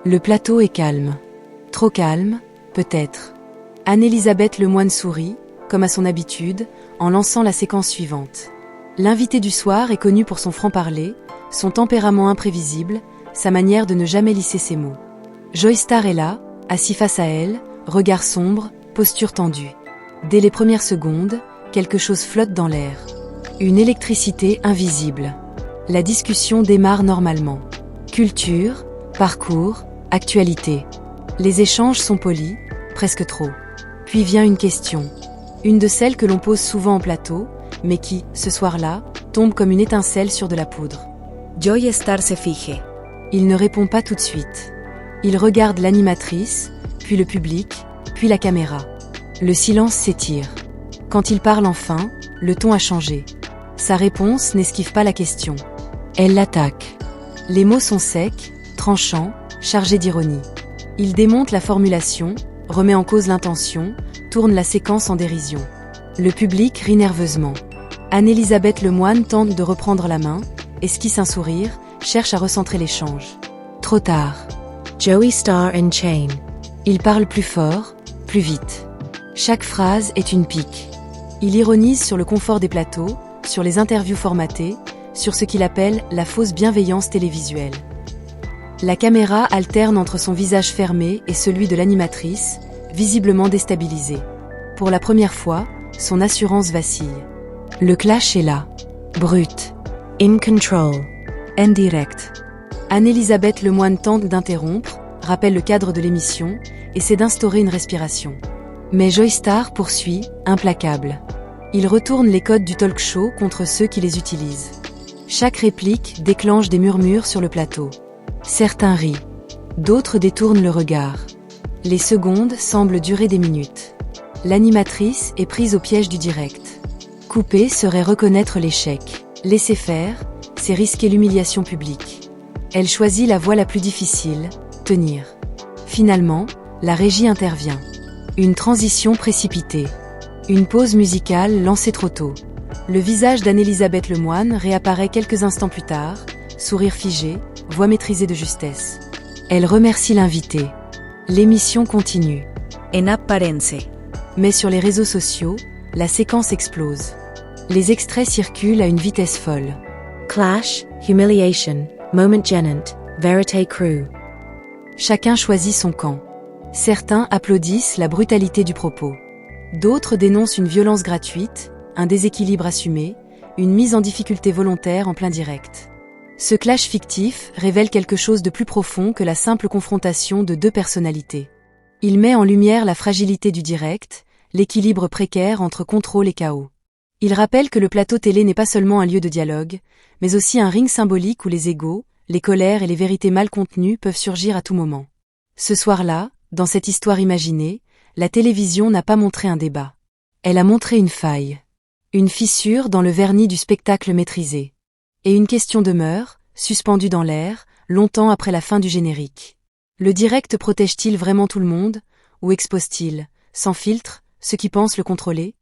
Le plateau est calme. Trop calme, peut-être. Anne-Elisabeth Lemoine sourit, comme à son habitude, en lançant la séquence suivante. L'invité du soir est connu pour son franc-parler, son tempérament imprévisible, sa manière de ne jamais lisser ses mots. Joey Starr est là, assis face à elle, regard sombre, posture tendue. Dès les premières secondes, quelque chose flotte dans l'air. Une électricité invisible. La discussion démarre normalement. Culture, parcours, actualité. Les échanges sont polis, presque trop. Puis vient une question. Une de celles que l'on pose souvent en plateau, mais qui, ce soir-là, tombe comme une étincelle sur de la poudre. Joey Starr se fije. Il ne répond pas tout de suite. Il regarde l'animatrice, puis le public, puis la caméra. Le silence s'étire. Quand il parle enfin, le ton a changé. Sa réponse n'esquive pas la question. Elle l'attaque. Les mots sont secs, tranchants, chargés d'ironie. Il démonte la formulation, remet en cause l'intention, tourne la séquence en dérision. Le public rit nerveusement. Anne-Elisabeth Lemoine tente de reprendre la main, esquisse un sourire, cherche à recentrer l'échange. Trop tard. Joey Starr and Chain. Il parle plus fort, plus vite. Chaque phrase est une pique. Il ironise sur le confort des plateaux, sur les interviews formatées, sur ce qu'il appelle la fausse bienveillance télévisuelle. La caméra alterne entre son visage fermé et celui de l'animatrice, visiblement déstabilisée. Pour la première fois, son assurance vacille. Le clash est là. Brut. In control. Indirect. Anne-Elisabeth Lemoine tente d'interrompre, rappelle le cadre de l'émission, essaie d'instaurer une respiration. Mais Joey Starr poursuit, implacable. Il retourne les codes du talk show contre ceux qui les utilisent. Chaque réplique déclenche des murmures sur le plateau. Certains rient. D'autres détournent le regard. Les secondes semblent durer des minutes. L'animatrice est prise au piège du direct. Couper serait reconnaître l'échec. Laisser faire, c'est risquer l'humiliation publique. Elle choisit la voie la plus difficile, tenir. Finalement, la régie intervient. Une transition précipitée. Une pause musicale lancée trop tôt. Le visage d'Anne-Elisabeth Lemoine réapparaît quelques instants plus tard, sourire figé, voix maîtrisée de justesse. Elle remercie l'invité. L'émission continue. En apparence. Mais sur les réseaux sociaux, la séquence explose. Les extraits circulent à une vitesse folle. Clash, humiliation, moment gênant, vérité crue. Chacun choisit son camp. Certains applaudissent la brutalité du propos. D'autres dénoncent une violence gratuite, un déséquilibre assumé, une mise en difficulté volontaire en plein direct. Ce clash fictif révèle quelque chose de plus profond que la simple confrontation de deux personnalités. Il met en lumière la fragilité du direct, l'équilibre précaire entre contrôle et chaos. Il rappelle que le plateau télé n'est pas seulement un lieu de dialogue, mais aussi un ring symbolique où les égos, les colères et les vérités mal contenues peuvent surgir à tout moment. Ce soir-là, dans cette histoire imaginée, la télévision n'a pas montré un débat. Elle a montré une faille. Une fissure dans le vernis du spectacle maîtrisé. Et une question demeure, suspendue dans l'air, longtemps après la fin du générique. Le direct protège-t-il vraiment tout le monde, ou expose-t-il, sans filtre, ceux qui pensent le contrôler ?